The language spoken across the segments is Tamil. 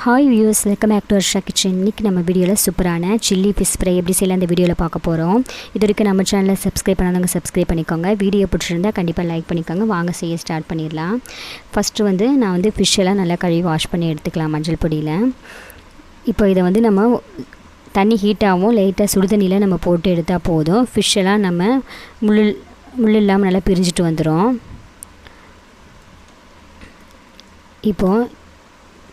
Hi views, welcome back to Varsha kitchen. இன்றைக்கி நம்ம வீடியோவில் சூப்பரான சில்லி ஃபிஷ் ஃப்ரை எப்படி செய்யலாம் இந்த வீடியோவில் பார்க்க போகிறோம். இது வரைக்கும் நம்ம சேனலில் சப்ஸ்கிரைப் பண்ணாதவங்க சப்ஸ்கிரைப் பண்ணிக்கோங்க. வீடியோ பிடிச்சிருந்தால் கண்டிப்பாக லைக் பண்ணிக்கோங்க. வாங்க செய்ய ஸ்டார்ட் பண்ணிடலாம். ஃபஸ்ட்டு நான் ஃபிஷ்ஷெல்லாம் நல்லா கழுவி வாஷ் பண்ணி எடுத்துக்கலாம் மஞ்சள் பொடியில். இப்போ இதை நம்ம தண்ணி ஹீட்டாகவும் லைட்டாக சுடுதண்ணியில் நம்ம போட்டு எடுத்தால் போதும். ஃபிஷ்ஷெல்லாம் நம்ம முள் இல்லாமல் நல்லா பிரிஞ்சுட்டு வந்துடும். இப்போது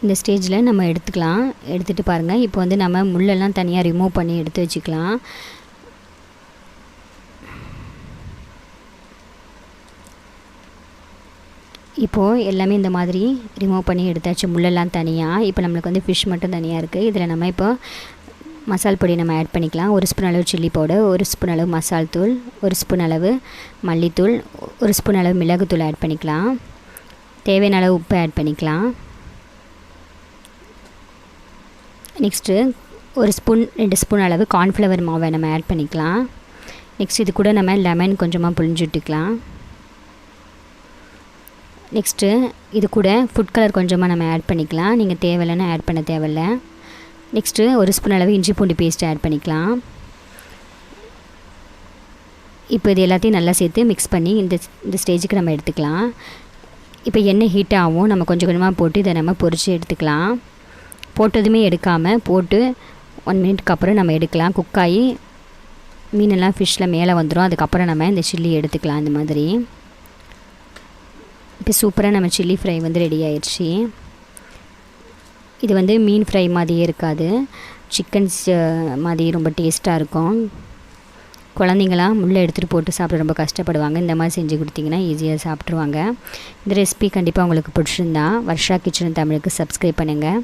இந்த ஸ்டேஜில் நம்ம எடுத்துக்கலாம். எடுத்துகிட்டு பாருங்கள். இப்போ நம்ம முள்ளெல்லாம் தனியாக ரிமூவ் பண்ணி எடுத்து வச்சுக்கலாம். இப்போது எல்லாமே இந்த மாதிரி ரிமூவ் பண்ணி எடுத்தாச்சு, முள்ளெல்லாம் தனியாக. இப்போ நம்மளுக்கு ஃபிஷ் மட்டும் தனியாக இருக்குது. இதில் நம்ம இப்போ மசால் பொடி நம்ம ஆட் பண்ணிக்கலாம். 1 ஸ்பூன் அளவு சில்லி பவுடர், 1 ஸ்பூன் அளவு மசால் தூள், 1 ஸ்பூன் அளவு மல்லித்தூள், 1 ஸ்பூன் அளவு மிளகுத்தூள் ஆட் பண்ணிக்கலாம். தேவையான அளவு உப்பு ஆட் பண்ணிக்கலாம். நெக்ஸ்ட்டு 1 ஸ்பூன் 2 ஸ்பூன் அளவு கார்ன்ஃப்ளவர் மாவை நம்ம ஆட் பண்ணிக்கலாம். நெக்ஸ்ட் இது கூட நம்ம லெமன் கொஞ்சமாக புழிஞ்சு விட்டுக்கலாம். நெக்ஸ்ட்டு இது கூட ஃபுட் கலர் கொஞ்சமாக நம்ம ஆட் பண்ணிக்கலாம். நீங்கள் தேவையில்லைன்னு ஆட் பண்ண தேவையில்லை. நெக்ஸ்ட்டு 1 ஸ்பூன் அளவு இஞ்சி பூண்டு பேஸ்ட் ஆட் பண்ணிக்கலாம். இப்போ இது எல்லாத்தையும் நல்லா சேர்த்து மிக்ஸ் பண்ணி இந்த ஸ்டேஜுக்கு நம்ம எடுத்துக்கலாம். இப்போ எண்ணெய் ஹீட் ஆகும். நம்ம கொஞ்சம் கொஞ்சமாக போட்டு இதை நம்ம பொரித்து எடுத்துக்கலாம். போட்டதுமே எடுக்காமல் போட்டு 1 மினிட்க்கு அப்புறம் நம்ம எடுக்கலாம். குக்காகி மீனெல்லாம் ஃபிஷ்ஷில் மேலே வந்துடும். அதுக்கப்புறம் நம்ம இந்த சில்லி எடுத்துக்கலாம். இந்த மாதிரி இப்போ சூப்பராக நம்ம சில்லி ஃப்ரை ரெடி ஆயிடுச்சு. இது மீன் ஃப்ரை மாதிரியே இருக்காது, சிக்கன்ஸ் மாதிரி ரொம்ப டேஸ்ட்டாக இருக்கும். குழந்தைங்களாம் முள்ளை எடுத்துகிட்டு போட்டு சாப்பிட ரொம்ப கஷ்டப்படுவாங்க. இந்த மாதிரி செஞ்சு கொடுத்தீங்கன்னா ஈஸியாக சாப்பிட்ருவாங்க. இந்த ரெசிபி கண்டிப்பாக உங்களுக்கு பிடிச்சிருந்தா வர்ஷா கிச்சன் தமிழுக்கு சப்ஸ்கிரைப் பண்ணுங்கள்.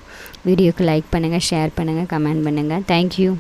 வீடியோக்கு லைக் பண்ணுங்கள், ஷேர் பண்ணுங்கள், கமெண்ட் பண்ணுங்கள். தேங்க்யூ.